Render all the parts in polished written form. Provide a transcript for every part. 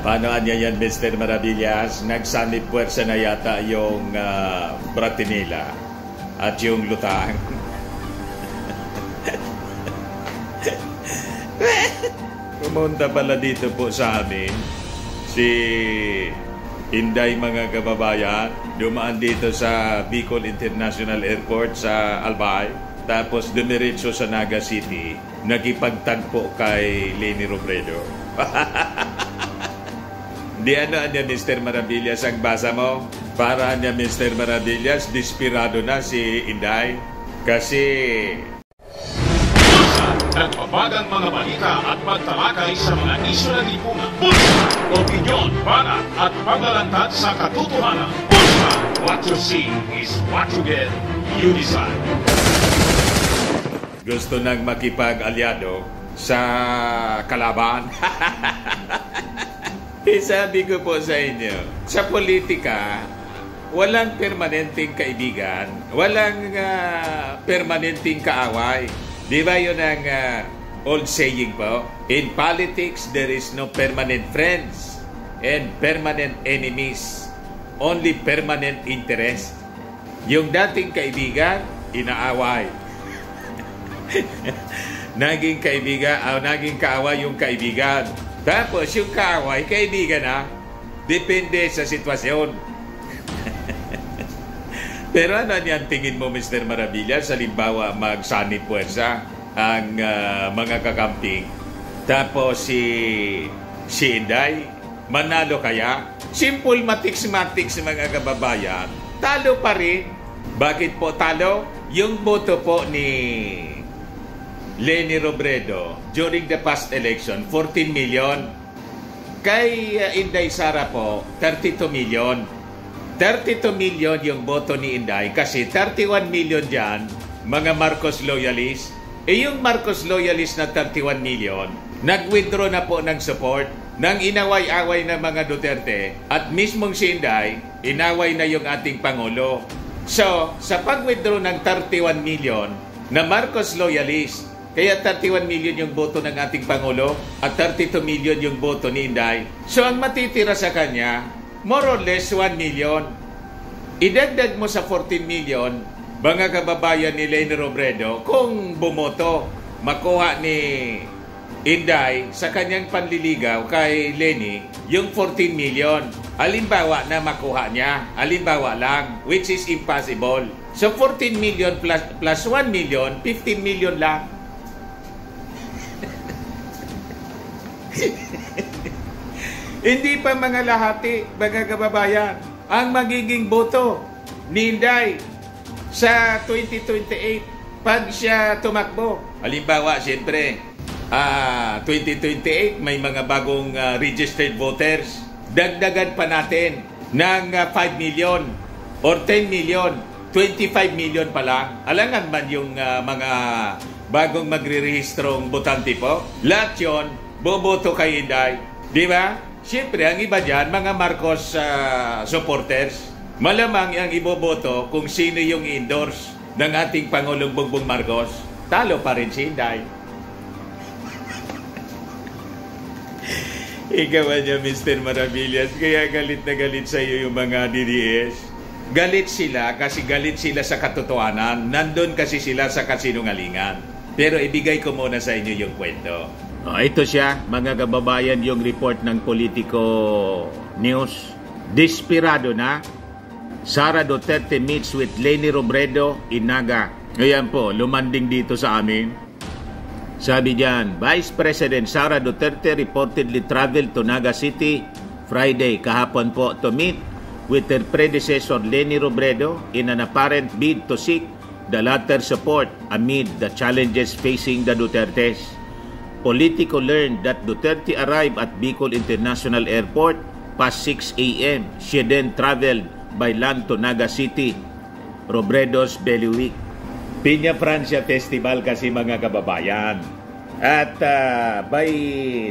Paano niya yan, Mr. Maravillas? Nagsanib puwersa na yata yung Bratinila at yung Lutang. Pumunta pala dito po sa amin si Inday, mga kababayan. Dumaan dito sa Bicol International Airport sa Albay. Tapos dumiretso sa Naga City. Nagipagtagpo kay Leni Robredo. Di ano niya, Mr. Maravillas, ang basa mo? Para niya, Mr. Maravillas, desperado na si Inday. Kasi nagpapagang mga balita at pagtalakay sa mga isyu ng lipunan. Bulsa! Opinyon, banat at paglalantad sa katotohanan. Bulsa! What you see is what you get. You decide. Gusto nang makipag-alyado sa kalaban. Sabi ko po sa inyo, sa politika, walang permanenteng kaibigan, walang permanenteng kaaway. Di ba yun ang old saying po? In politics, there is no permanent friends and permanent enemies. Only permanent interest. Yung dating kaibigan, inaaway. Naging kaaway yung kaibigan. Tapos yung kaaway, kaibigan na. Depende sa sitwasyon. Pero ano niyan tingin mo, Mr. Maravillas? Halimbawa, magsanib puwersa ang mga kakamping. Tapos si Inday, manalo kaya? Simple matiks-matiks, mga kababayan. Talo pa rin. Bakit po talo? Yung boto po ni Leni Robredo during the past election, 14 million. Kay Inday Sara po, 32 million. 32 million yung boto ni Inday kasi 31 million dyan, mga Marcos loyalist. Yung Marcos loyalist na 31 million, nag-withdraw na po ng support ng inaway-away ng mga Duterte at mismong si Inday, inaway na yung ating Pangulo. So, sa pag-withdraw ng 31 million na Marcos loyalist, kaya 31 million yung boto ng ating Pangulo at 32 million yung boto ni Inday. So, ang matitira sa kanya, more or less 1 million. Idagdag mo sa 14 million, mga kababayan ni Leni Robredo, kung bumoto, makuha ni Inday sa kanyang panliligaw kay Leni, yung 14 million. Halimbawa na makuha niya, halimbawa lang, which is impossible. So 14 million plus 1 million, 15 million lang. Hindi pa mga lahati, mga kababayan, ang magiging boto ni Inday sa 2028 pag siya tumakbo. Halimbawa, siyempre, 2028 may mga bagong registered voters. Dagdagan pa natin ng 5 million or 10 million, 25 million pa lang. Alangan man yung mga bagong magre-rehistrong botante po. Lahat yun, boboto kay Inday. Di ba? Siyempre, ang iba dyan, mga Marcos supporters, malamang ang iboboto kung sino yung endorse ng ating Pangulong Bongbong Marcos. Talo pa rin si Inday. Ikaw niya, Mr. Maravillas, kaya galit na galit sa iyo yung mga DDS. Galit sila kasi galit sila sa katotohanan. Nandun kasi sila sa kasinungalingan. Pero ibigay ko muna sa inyo yung kwento. Ito siya, mga kababayan, yung report ng Politico News. Desperado na. Sara Duterte meets with Leni Robredo in Naga. Ayan po, lumanding dito sa amin. Sabi diyan, Vice President Sara Duterte reportedly traveled to Naga City Friday, kahapon po, to meet with her predecessor Leni Robredo in an apparent bid to seek the latter's support amid the challenges facing the Dutertes. Politico learned that Duterte arrived at Bicol International Airport past 6 a.m. She then traveled by land to Naga City, Robredo's Belly Week. Piña Francia Festival kasi, mga kababayan. At by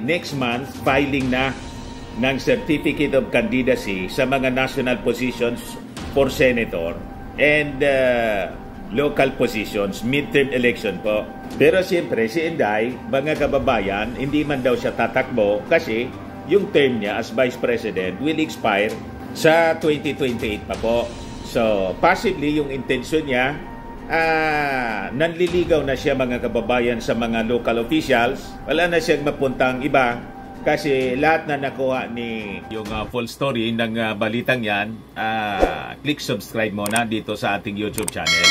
next month, filing na ng Certificate of Candidacy sa mga national positions for senator and local positions, midterm election po. Pero siyempre si Inday, mga kababayan, hindi man daw siya tatakbo kasi yung term niya as Vice President will expire sa 2028 pa po. So, possibly yung intention niya, nanliligaw na siya mga kababayan sa mga local officials. Wala na siyang mapuntang iba kasi lahat na nakuha ni yung full story ng balitang yan. Click subscribe muna dito sa ating YouTube channel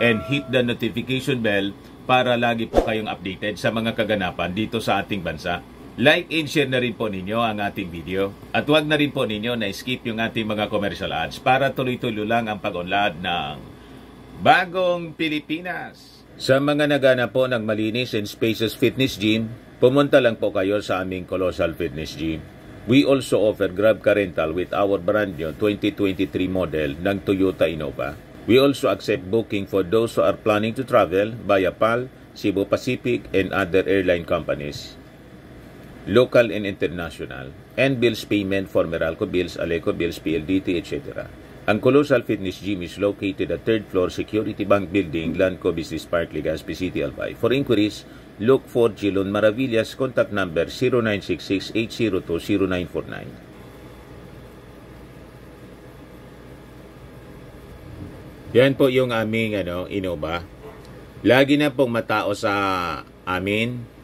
and hit the notification bell para lagi po kayong updated sa mga kaganapan dito sa ating bansa. Like and share na rin po ninyo ang ating video. At huwag na rin po ninyo na skip yung ating mga commercial ads para tuloy-tuloy lang ang pag-unlad ng Bagong Pilipinas. Sa mga nagana po ng malinis and spacious fitness gym, pumunta lang po kayo sa aming Colossal Fitness Gym. We also offer Grab Car Rental with our brand new 2023 model ng Toyota Innova. We also accept booking for those who are planning to travel via PAL, Cebu Pacific, and other airline companies, local and international, and bills payment for Meralco Bills, Aleco Bills, PLDT, etc. Ang Colossal Fitness Gym is located at 3rd floor Security Bank Building, Lanco Business Park, Legazpi City, Albay. For inquiries, look for Gilon Maravillas, contact number 0966-802-0949. Yan po yung aming Innova. Lagi na pong matao sa amin.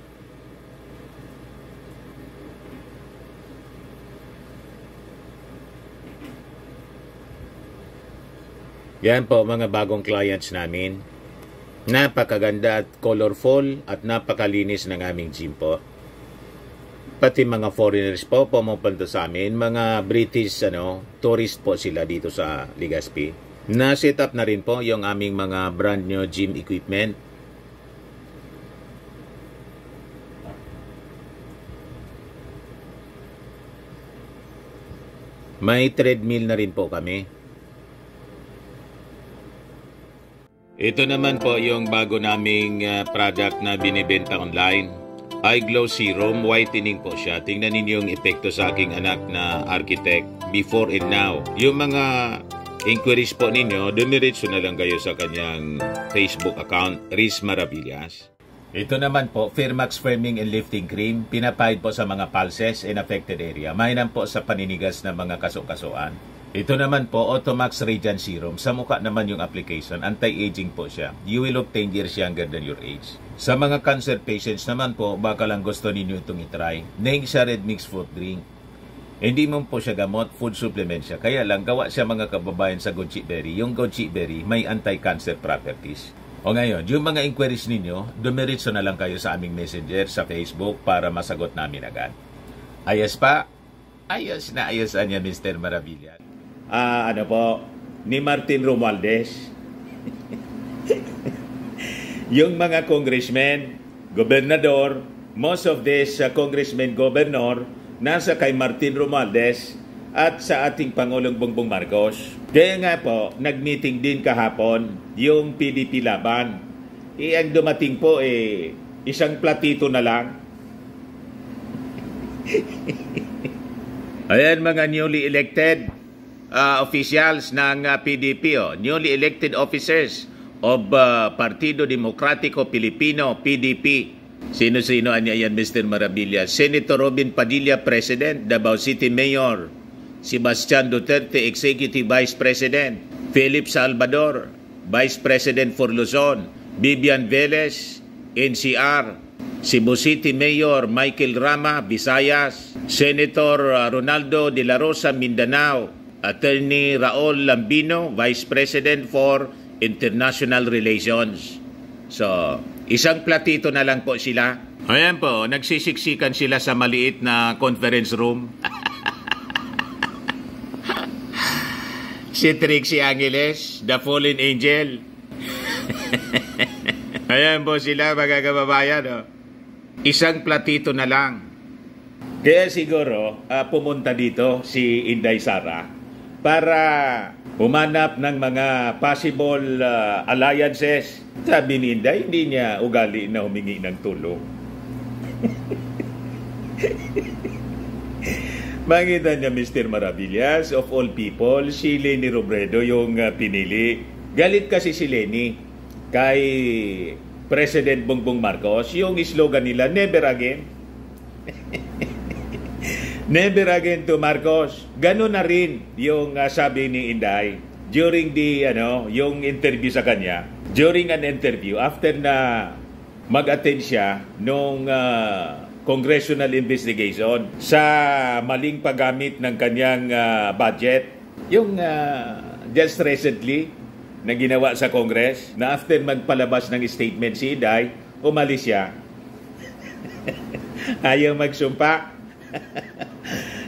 Yan po mga bagong clients namin. Napakaganda at colorful at napakalinis ng aming gym po. Pati mga foreigners po pumupunta sa amin. Mga British tourist po sila dito sa Legazpi. Na-set up na rin po yung aming mga brand new gym equipment. May treadmill na rin po kami. Ito naman po yung bago naming product na binibenta online. Eye Glow Serum, whitening po siya. Tingnan ninyo yung epekto sa aking anak na architect before and now. Yung mga inquiries po ninyo, dumiretso na lang kayo sa kanyang Facebook account, Riz Maravillas. Ito naman po, Firmax Firming and Lifting Cream, pinapahid po sa mga pulses and affected area. Mainam po sa paninigas na mga kaso-kasuan. Ito naman po, Automax Radiant Serum. Sa mukha naman yung application, anti-aging po siya. You will look 10 years younger than your age. Sa mga cancer patients naman po, baka lang gusto ninyo itong itry. Nengsa Red Mix Fruit Drink. Hindi mo po siya gamot, food supplement siya. Kaya lang, gawa siya mga kababayan sa goji berry. Yung goji berry may anti-cancer properties. O ngayon, yung mga inquiries ninyo, dumiretso na lang kayo sa aming messenger sa Facebook para masagot namin agad. Ayos pa? Ayos na ayos niya, Mr. Maravillas. Ni Martin Romualdez. Yung mga congressmen, gobernador, most of these congressmen, governor, nasa kay Martin Romualdez at sa ating Pangulong Bongbong Marcos. Kaya nga po, nag-meeting din kahapon yung PDP laban. Ang dumating po isang platito na lang. Ayan mga newly elected officials ng PDP, newly elected officers of Partido Demokratiko Pilipino, PDP. Sino-sino niya yan, Mr. Maravillas? Senator Robin Padilla, President. Davao City Mayor Sebastian Duterte, Executive Vice President. Philip Salvador, Vice President for Luzon. Vivian Velez, NCR. Cebu City Mayor Michael Rama, Visayas. Senator Ronaldo de la Rosa, Mindanao. Attorney Raul Lambino, Vice President for International Relations. So, isang platito na lang po sila. Ayan po, nagsisiksikan sila sa maliit na conference room. Si Trixie Angeles, the fallen angel. Ayan po sila, mga kababayan. Isang platito na lang. Kaya siguro, pumunta dito si Inday Sara para humanap ng mga possible alliances. Sabi ni Inday, hindi niya ugali na humingi ng tulong. Makita niya, Mr. Maravillas, of all people, si Leni Robredo yung pinili. Galit kasi si Leni kay President Bongbong Marcos. Yung slogan nila, never again. Never again to Marcos. Ganun na rin yung sabi ni Inday during yung interview sa kanya. During an interview, after na mag-attend siya nung congressional investigation sa maling paggamit ng kanyang budget. Yung just recently na ginawa sa Congress, na after magpalabas ng statement si Inday, umalis siya. Ayaw magsumpa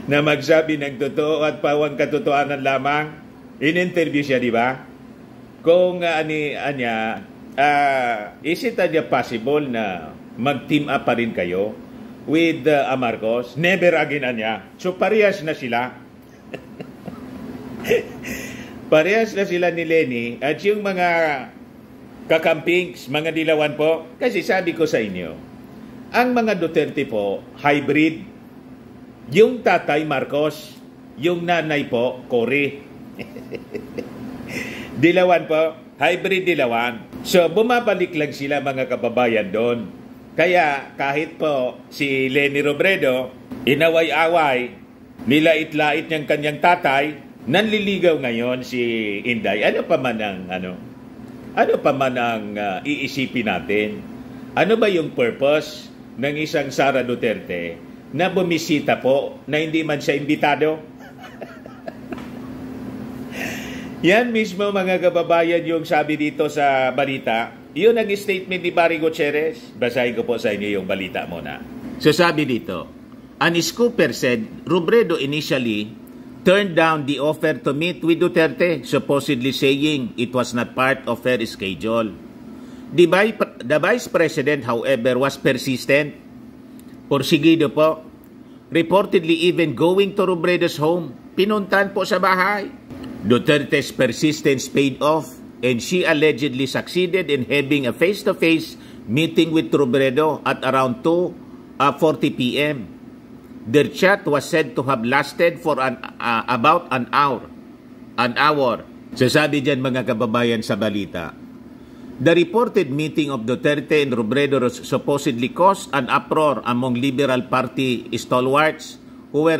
na magsabi ng totoo at pawang katotohanan lamang. In-interview siya, di ba? Kung is it possible na mag-team up pa rin kayo with Marcos? Never again niya. So parehas na sila. Parehas na sila ni Lenny at yung mga kakampings, mga dilawan po. Kasi sabi ko sa inyo, ang mga Duterte po, hybrid. Yung tatay Marcos, yung nanay po, Cory. Dilawan po, hybrid dilawan. So bumabalik lang sila mga kababayan doon. Kaya kahit po si Leni Robredo, inaway-away, nilait-lait niyang kanyang tatay, nanliligaw ngayon si Inday. Ano pa man ang iisipin natin? Ano ba yung purpose ng isang Sara Duterte na bumisita po na hindi man siya imbitado? Yan mismo mga kababayan yung sabi dito sa balita. Yun ang statement ni Barry Gutierrez. Basahin ko po sa inyo yung balita muna. So sabi dito, an scooper said Robredo initially turned down the offer to meet with Duterte, supposedly saying it was not part of her schedule. The Vice President, however, was persistent. Porsigido po, reportedly even going to Robredo's home. Pinuntan po sa bahay. Duterte's persistence paid off and she allegedly succeeded in having a face-to-face meeting with Robredo at around 2:40 p.m. Their chat was said to have lasted for about an hour. So sabi dyan mga kababayan sa balita, the reported meeting of Duterte and Robredo supposedly caused an uproar among Liberal Party stalwarts who were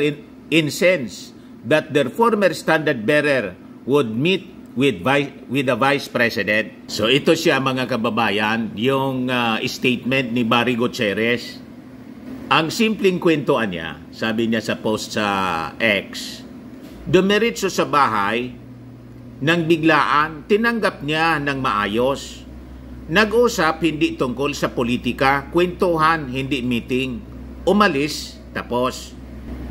incensed that their former standard-bearer would meet with the Vice President. So ito siya mga kababayan, yung statement ni Barry Gutierrez. Ang simpleng kwentuhan niya, sabi niya sa post sa X, dumiretso sa bahay, nang biglaan, tinanggap niya ng maayos. Nag-usap hindi tungkol sa politika, kwentuhan, hindi meeting. Umalis, tapos.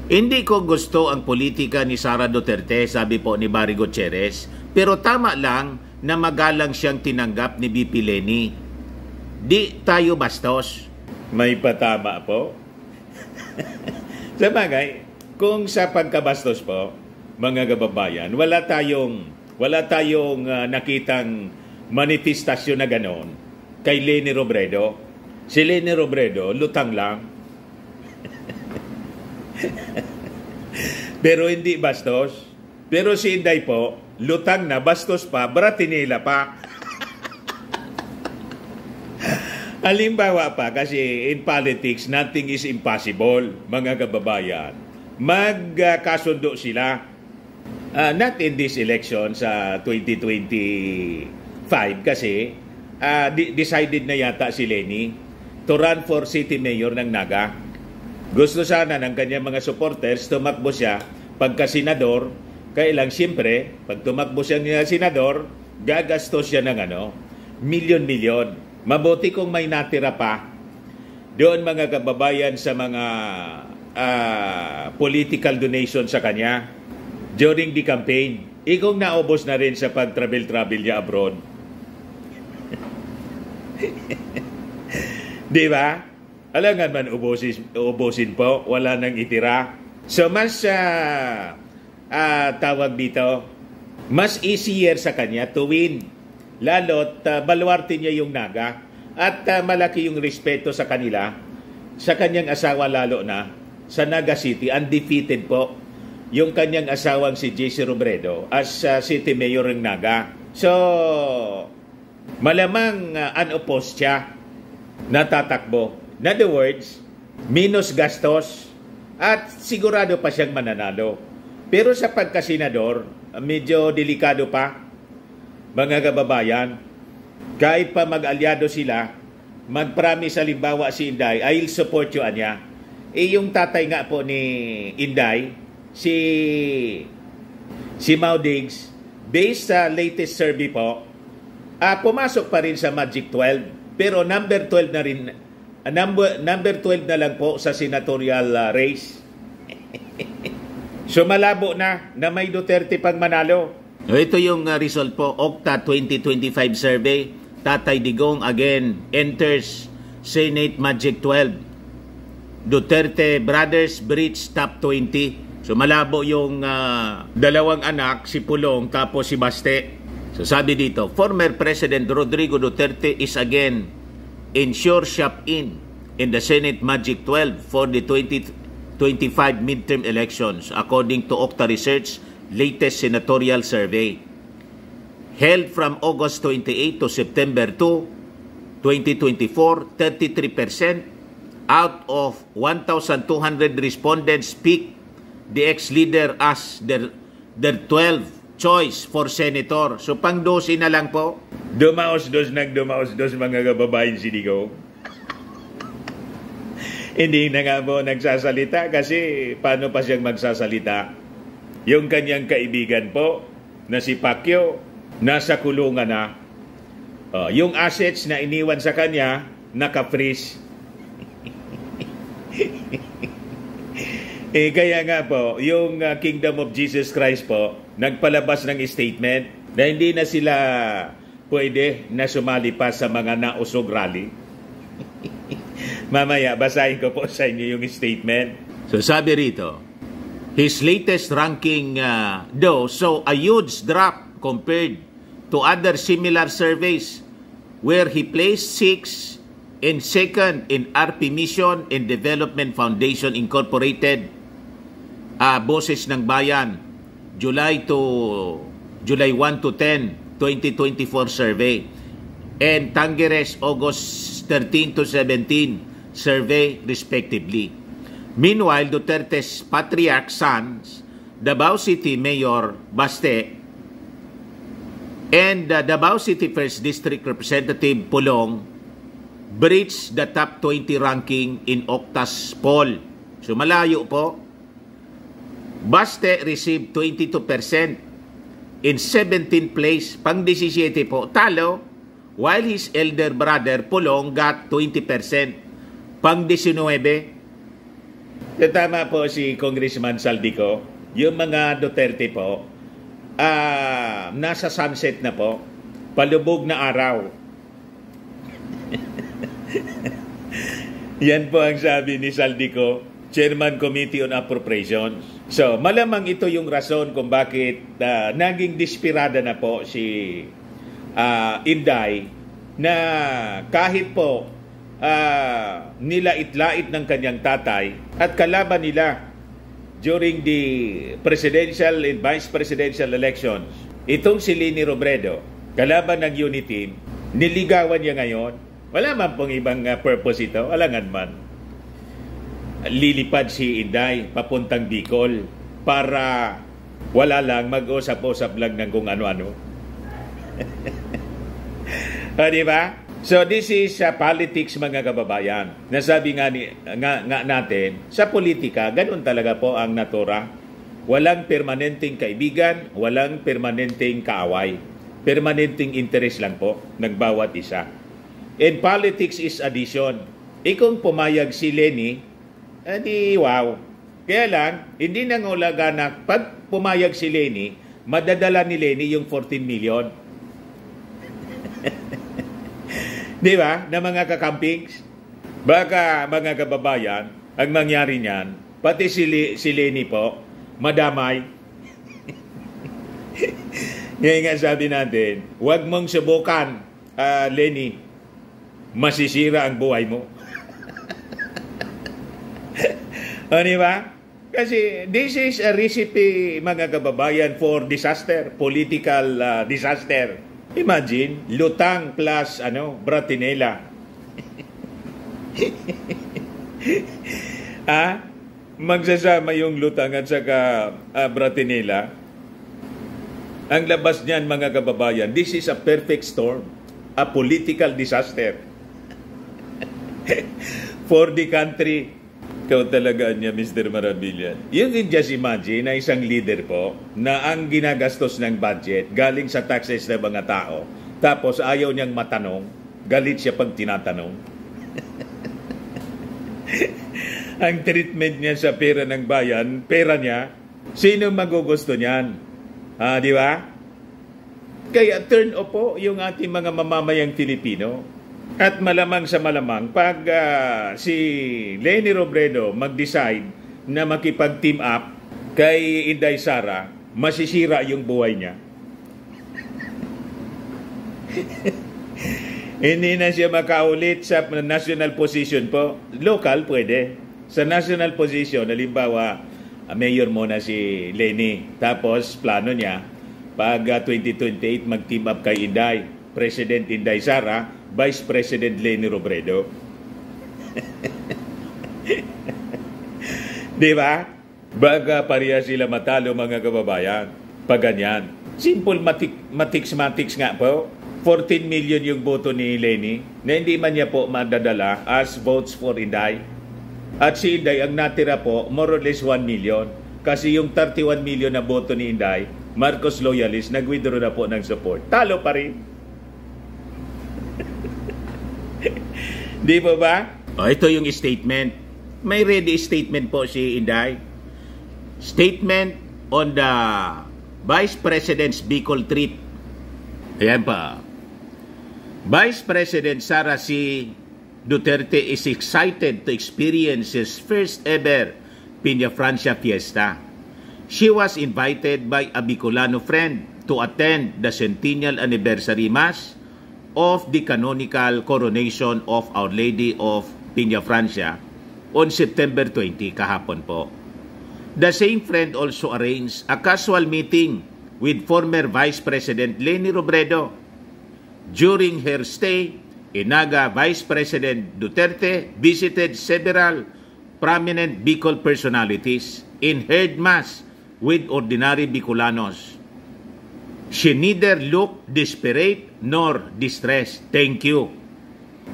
Hindi ko gusto ang politika ni Sara Duterte, sabi po ni Barry Gutierrez, pero tama lang na magalang siyang tinanggap ni BP Leni. Di tayo bastos. May patama po. Sa bagay, kung sa pagkabastos po, mga kababayan, wala tayong nakitang manifestasyon na ganon kay Leni Robredo. Si Leni Robredo, lutang lang. Pero hindi bastos. Pero si Inday po, lutang na, bastos pa, bratinila pa. Halimbawa pa, kasi in politics, nothing is impossible, mga kababayan. Magkasundo sila. Not in this election sa 2025 kasi decided na yata si Leni to run for city mayor ng Naga. Gusto sana ng kanyang mga supporters tumakbo siya pagka-senador. Kailang siyempre, pag tumakbo siya ng senador, gagastos siya ng milyon-milyon. Mabuti kung may natira pa doon mga kababayan sa mga political donation sa kanya during the campaign. Ikong naubos na rin sa pag-travel niya abroad. Di ba? Alangan man ubusin po, wala nang itira. So mas tawag dito, mas easier sa kanya to win. Lalo't baluarte niya yung Naga at malaki yung respeto sa kanila, sa kanyang asawa lalo na, sa Naga City, undefeated po yung kanyang asawang si JC Robredo as city mayor ng Naga. So, malamang unopposed siya, natatakbo. In other words, minus gastos, At sigurado pa siyang mananalo. Pero sa pagkasenador, medyo delikado pa, mga kababayan. Kahit pa mag-alyado sila, mag-promise halimbawa si Inday, I'll support you, anya. Yung tatay nga po ni Inday, si Mau Diggs, based sa latest survey po, pumasok pa rin sa Magic 12, pero number 12 na rin, number 12 na lang po sa senatorial race. So malabo na may Duterte pang manalo. Ito yung result po, Octa 2025 survey. Tatay Digong again enters Senate Magic 12. Duterte brothers breach top 20. So malabo yung dalawang anak, si Pulong tapos si Baste. So sabi dito, former President Rodrigo Duterte is again in sure shop in the Senate Magic 12 for the 2025 midterm elections according to Octa Research latest senatorial survey. Held from August 28 to September 2, 2024, 33% out of 1,200 respondents picked the ex-leader as their 12th choice for senator. So pang 12 na lang po. Dumaos-dos mga kababayan si Digong. Hindi na nga po nagsasalita kasi paano pa siyang magsasalita? Yung kanyang kaibigan po na si Pacquiao nasa kulungan na. Yung assets na iniwan sa kanya naka-freeze. Kaya nga po, yung Kingdom of Jesus Christ po, nagpalabas ng statement na hindi na sila pwede na sumali pa sa mga nausog rally. Mamaya, basahin ko po sa inyo yung statement. So sabi rito, his latest ranking though saw a huge drop compared to other similar surveys where he placed 6th and 2nd in RP Mission and Development Foundation Incorporated, Boses ng Bayan, July 1 to 10, 2024 survey, and Tangeres August 13 to 17 survey respectively. Meanwhile, Duterte's patriarch sons, Davao City Mayor Baste and Davao City 1st District Representative Pulong breached the top 20 ranking in Octa's poll. So malayo po. Baste received 22%. In 17th place, pang 17 po, talo, while his elder brother Pulong got 20%. Pang 19. Tama po si Congressman Saldico, yung mga Duterte po, nasa sunset na po, palubog na araw. Yan po ang sabi ni Saldico, Chairman Committee on Appropriations. So, malamang ito yung rason kung bakit naging dispirada na po si Inday na kahit po nilait-lait ng kanyang tatay at kalaban nila during the presidential and vice presidential elections. Itong si Leni Robredo, kalaban ng Unity, niligawan niya ngayon. Wala man pong ibang purpose ito. Alangan man. Lilipad si Inday papuntang Bicol para wala lang, mag-usap-usap lang ng kung ano-ano. Di ba? So this is politics, mga kababayan. Nasabi nga natin, sa politika, ganun talaga po ang natura. Walang permanenteng kaibigan, walang permanenteng kaaway. Permanenteng interest lang po ng bawat isa. And politics is addition. Kung pumayag si Leni, di wow. Kaya lang, hindi nangulaga na pag pumayag si Leni, madadala ni Leni yung 14 million. Di ba? Na mga kakampings. Baka mga kababayan, ang mangyari niyan, pati si Leni po, madamay. Ngayon nga sabi natin, huwag mong subukan, Leni, masisira ang buhay mo. O, di ba? Kasi this is a recipe, mga kababayan, for disaster, political disaster. Imagine, lutang plus bratinela. magsasama yung Lutang at saka Bratinela. Ang labas niyan, mga kababayan, this is a perfect storm, a political disaster for the country. Ikaw talaga niya, Mr. Marabillas. You can just imagine na isang leader po na ang ginagastos ng budget galing sa taxes ng mga tao, tapos ayaw niyang matanong, galit siya pag tinatanong. Ang treatment niya sa pera ng bayan, pera niya, sino magugusto niyan? Di ba? Kaya turn off po yung ating mga mamamayang Pilipino. At malamang sa malamang, pag si Leni Robredo mag-decide na makipag-team up kay Inday Sara, masisira yung buhay niya. Hindi na siya makaulit sa national position po. Local, pwede. Sa national position, halimbawa, mayor muna si Leni. Tapos, plano niya, pag 2028, mag-team up kay Inday. President Inday Sara, Vice President Leni Robredo. Di ba? Baga pareha sila matalo, mga kababayan. Pag ganyan. Simple mathematics nga po. 14 million yung boto ni Leni na hindi man niya po madadala as votes for Inday. At si Inday, ang natira po, more or less 1 million. Kasi yung 31 million na boto ni Inday, Marcos loyalist, nag-withdraw na po ng support. Talo pa rin. Di ba ba? Ito yung statement. May ready statement po si Inday. Statement on the Vice President's Bicol trip. Ayan pa. Vice President Sara C. Duterte is excited to experience his first ever Piña Francia fiesta. She was invited by a Bicolano friend to attend the centennial anniversary mass of the canonical coronation of Our Lady of Piña Francia on September 20, kahapon po. The same friend also arranged a casual meeting with former Vice President Leni Robredo. During her stay, Naga Vice President Duterte visited several prominent Bicol personalities and held mass with ordinary Bicolanos. She neither looked desperate nor distressed. Thank you.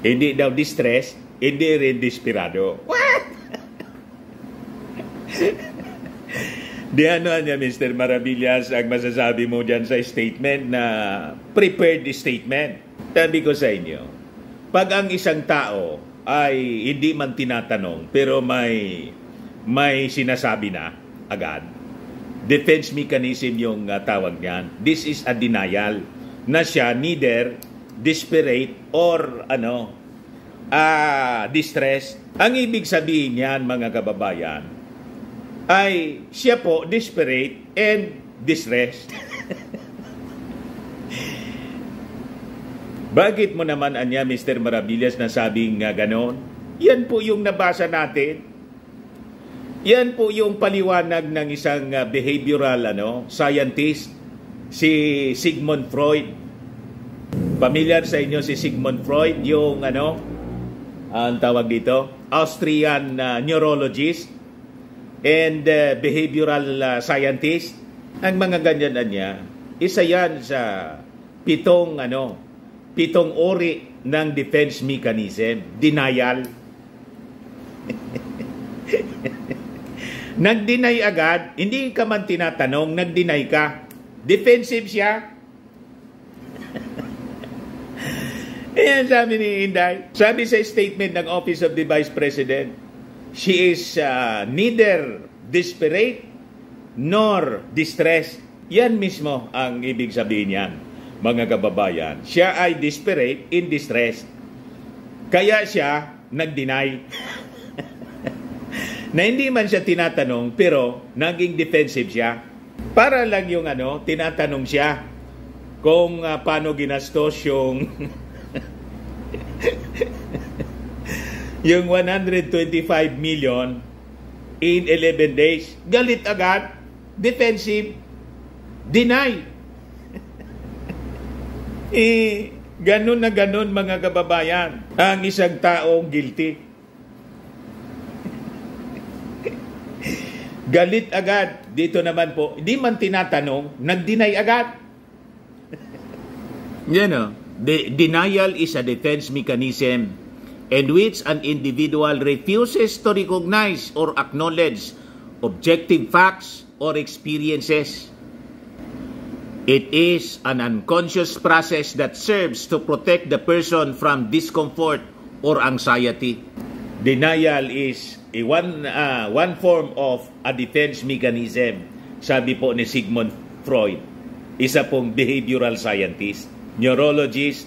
Hindi daw distressed, hindi rin desperado. What? Di ano niya, Mr. Marabillas, ang masasabi mo dyan sa statement na prepared statement. Sabi ko sa inyo, pag ang isang tao ay hindi man tinatanong pero may sinasabi na agad, defense mechanism yung tawag niyan. This is a denial na siya neither desperate or distressed. Ang ibig sabihin niyan, mga kababayan, ay siya po desperate and distressed. Bakit mo naman anya, Mr. Marabillas, na sabing ganon? Yan po yung nabasa natin. Yan po yung paliwanag ng isang behavioral scientist, si Sigmund Freud. Familiar sa inyo si Sigmund Freud, yung ang tawag dito, Austrian neurologist and behavioral scientist. Ang mga ganyan niya, isa yan sa pitong uri ng defense mechanism, denial. Nag-deny agad, hindi ka man tinatanong, nag-deny ka. Defensive siya. Ayan sabi ni Inday. Sabi sa statement ng Office of the Vice President, she is neither desperate nor distressed. Yan mismo ang ibig sabihin yan, mga kababayan. Siya ay desperate in distress. Kaya siya nag-deny. Na hindi man siya tinatanong, pero naging defensive siya. Para lang yung tinatanong siya kung paano ginastos yung yung 125 million in 11 days. Galit agad, defensive, deny. Ganun na ganun, mga kababayan, ang isang taong guilty. Galit agad. Dito naman po, hindi man tinatanong, nag-deny agad. Yan o. Denial is a defense mechanism in which an individual refuses to recognize or acknowledge objective facts or experiences. It is an unconscious process that serves to protect the person from discomfort or anxiety. Denial is one form of a defense mechanism, sabi po ni Sigmund Freud, isa pong behavioral scientist, neurologist,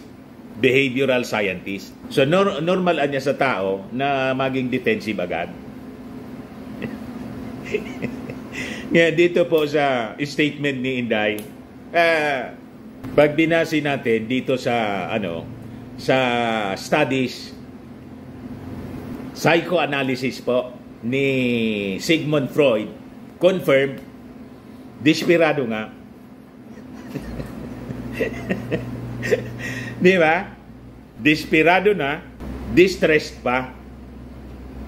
behavioral scientist. So normal niya sa tao na maging defensive agad. Ngayon dito po sa statement ni Inday, pag binasi natin dito sa sa studies, psychoanalysis po ni Sigmund Freud, confirmed, desperado nga. Di ba? Desperado na, distressed pa.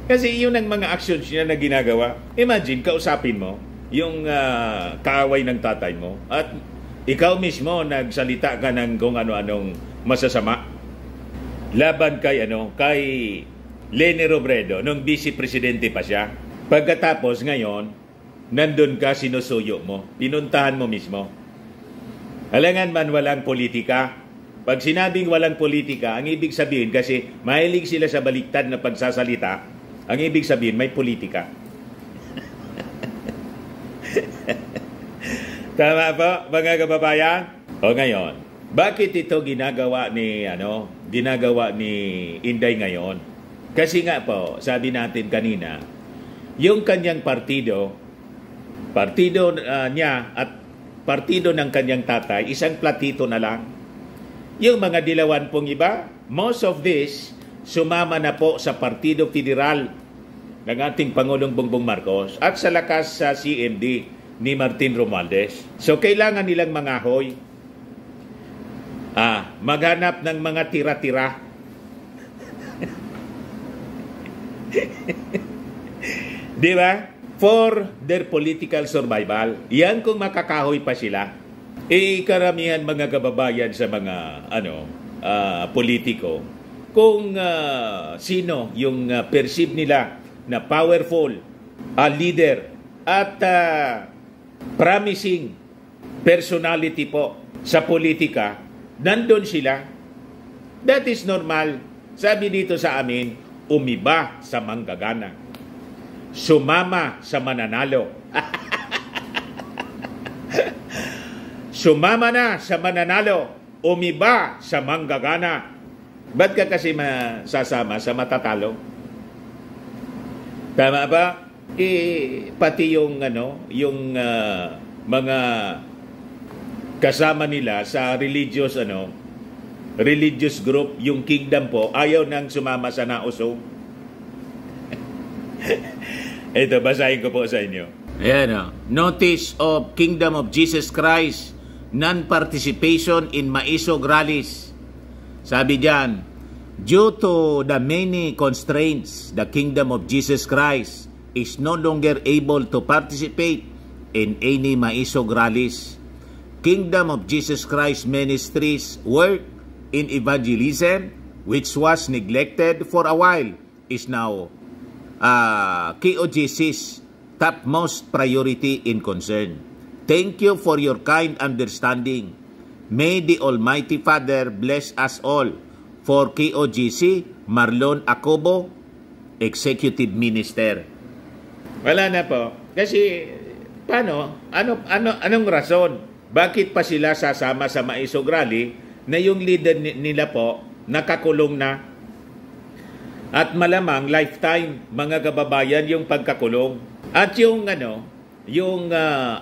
Kasi yun ang mga actions niya na ginagawa. Imagine, kausapin mo yung kaaway ng tatay mo at ikaw mismo nagsalita ka ng kung ano-anong masasama laban kay kay Leni Robredo nung vice presidente pa siya. Pagkatapos ngayon, nandun ka, sinusuyo mo, pinuntahan mo mismo. Alangan man walang politika. Pag sinabing walang politika, ang ibig sabihin, kasi mahilig sila sa baliktad na pagsasalita, ang ibig sabihin may politika. Tama po, mga kababayan? O ngayon, bakit ito ginagawa ni Inday ngayon? Kasi nga po, sabi natin kanina, yung kanyang partido niya at partido ng kanyang tatay, isang platito na lang. Yung mga dilawan pong iba, most of this, sumama na po sa Partido Federal ng ating Pangulong Bongbong Marcos at sa lakas sa CMD ni Martin Romualdez. So, kailangan nilang mangahoy, maghanap ng mga tira-tira. Di ba? For their political survival. Yan kung makakahoy pa sila. Karamihan mga kababayan sa mga politiko, kung sino yung perceive nila na powerful leader at promising personality po sa politika, nandun sila. That is normal. Sabi dito sa amin, umiba sa manggagana, sumama sa mananalo. Sumama na sa mananalo, umiba sa manggagana. Ba't ka kasi masasama sa matatalo? Tama ba? Pati yung mga kasama nila sa religious group, yung kingdom po, ayaw nang sumama sa nausog. Ito, basahin ko po sa inyo. Ayan, Notice of Kingdom of Jesus Christ, non-participation in Maisog rallies. Sabi diyan, due to the many constraints, the Kingdom of Jesus Christ is no longer able to participate in any Maisog rallies. Kingdom of Jesus Christ Ministries work in evangelism, which was neglected for a while, is now KOJC's topmost priority in concern. Thank you for your kind understanding. May the Almighty Father bless us all. For KOJC, Marlon Acobo, Executive Minister. Wala na po. Kasi, paano? Anong rason? Bakit pa sila sasama sa Maisog Rally na yung leader nila po nakakulong na? At malamang lifetime, mga kababayan, yung pagkakulong. At yung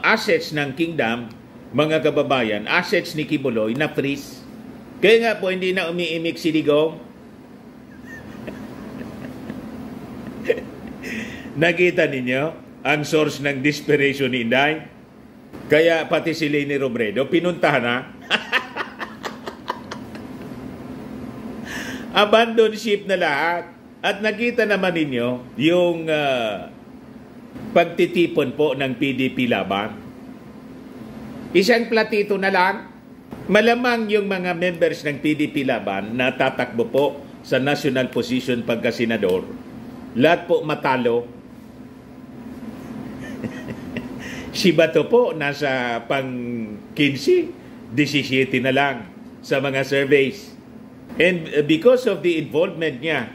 assets ng kingdom, mga kababayan, assets ni Kibuloy na freeze. Kaya nga po hindi na umiimik si Digong. Nakita ninyo ang source ng desperation ni Inday? Kaya pati si Leni Robredo pinuntahan na. Abandon ship na lahat. At nakita naman ninyo yung pagtitipon po ng PDP Laban. Isang platito na lang. Malamang yung mga members ng PDP Laban na tatakbo po sa national position pagka-senador, lahat po matalo. Si Bato po nasa pang 15, 17 na lang sa mga surveys. And because of the involvement niya,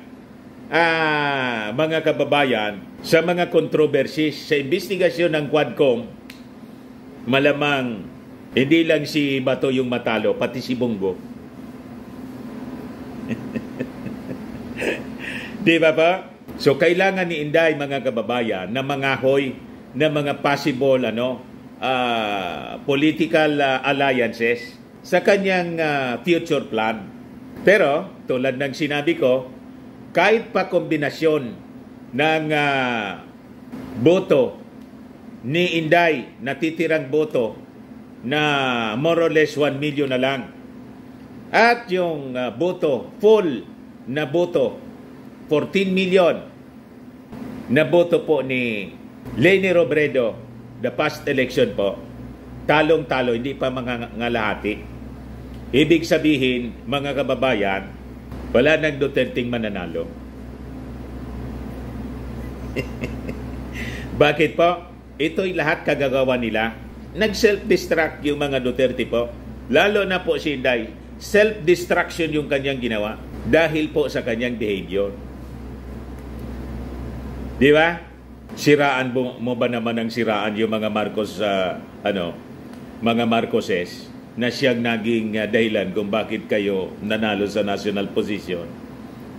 mga kababayan, sa mga controversies, sa investigasyon ng Quadcom, malamang hindi lang si Bato yung matalo, pati si Bongo. Di ba pa? So kailangan ni Inday, mga kababayan, na mangahoy na mga possible political alliances sa kanyang future plan. Pero tulad ng sinabi ko, kahit pa kombinasyon ng boto ni Inday, natitirang boto na more or less 1 million na lang, at yung boto, full na boto, 14 million na boto po ni Leni Robredo, the past election po, talong-talo, hindi pa mga ngalahati. Ibig sabihin, mga kababayan, wala nang Duterteng mananalo. Bakit po? Ito'y lahat kagagawa nila. Nag-self-destruct yung mga Duterte po. Lalo na po si Inday. Self-destruction yung kanyang ginawa dahil po sa kanyang behavior. Di ba? Siraan mo ba naman ang siraan yung mga Marcos, mga Marcoses na siyang naging dahilan kung bakit kayo nanalo sa national position?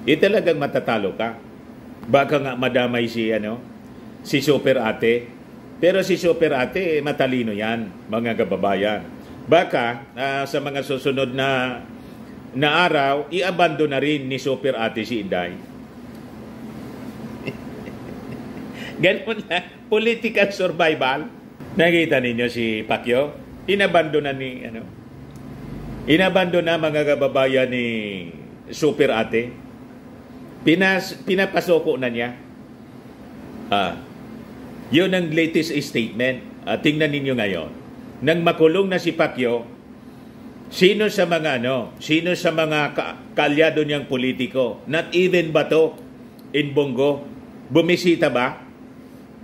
Talagang matatalo ka. Baka nga madamay si Super Ate. Pero si Super Ate, matalino yan, mga kababayan. Baka sa mga susunod na araw, i-abandon na rin ni Super Ate si Inday. Ganun na, political survival. Nakita ninyo si Pacquiao? Inabandon na mga kababayan ni Super Ate. Pinapasoko na niya. Yun ang latest statement. Tingnan ninyo ngayon. Nang makulong na si Pacquiao, sino sa mga kaalyado niyang politiko, not even Bato in Bongo, bumisita ba?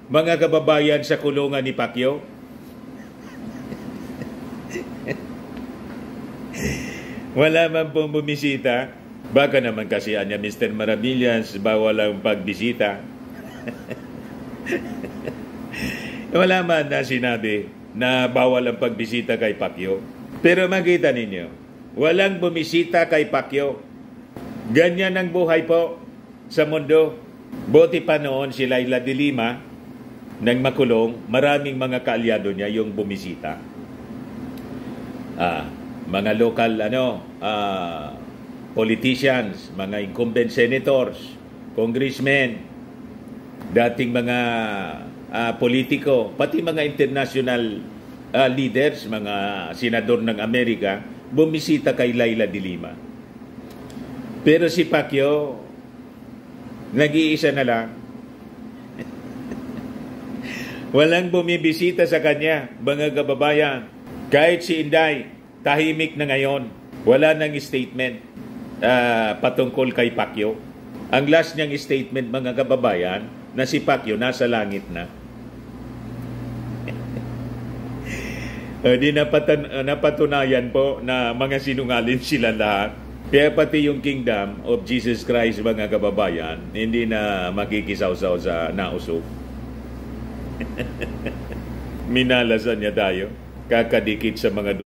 Mga kababayan sa kulungan ni Pacquiao? Wala man pong bumisita. Baka naman kasi Mr. Maravillas, bawal ang pagbisita. Wala man na sinabi na bawal ang pagbisita kay Pacquiao. Pero makita ninyo, walang bumisita kay Pacquiao. Ganyan ang buhay po sa mundo. Buti pa noon si Leila de Lima, nang makulong, maraming mga kaalyado niya yung bumisita. Mga local politicians, mga incumbent senators, congressmen, dating mga politiko, pati mga international leaders, mga senador ng Amerika, bumisita kay Leila de Lima. Pero si Pacquiao, nag-iisa na lang. Walang bumibisita sa kanya, mga kababayan. Kahit si Inday, tahimik na ngayon. Wala nang statement patungkol kay Pacquiao. Ang last niyang statement, mga kababayan, na si Pacquiao nasa langit na. Di napatunayan po na mga sinungaling sila lahat. Kaya pati yung kingdom of Jesus Christ, mga kababayan, hindi na makikisaw-saw sa nausok. Minalasan niya tayo, kakadikit sa mga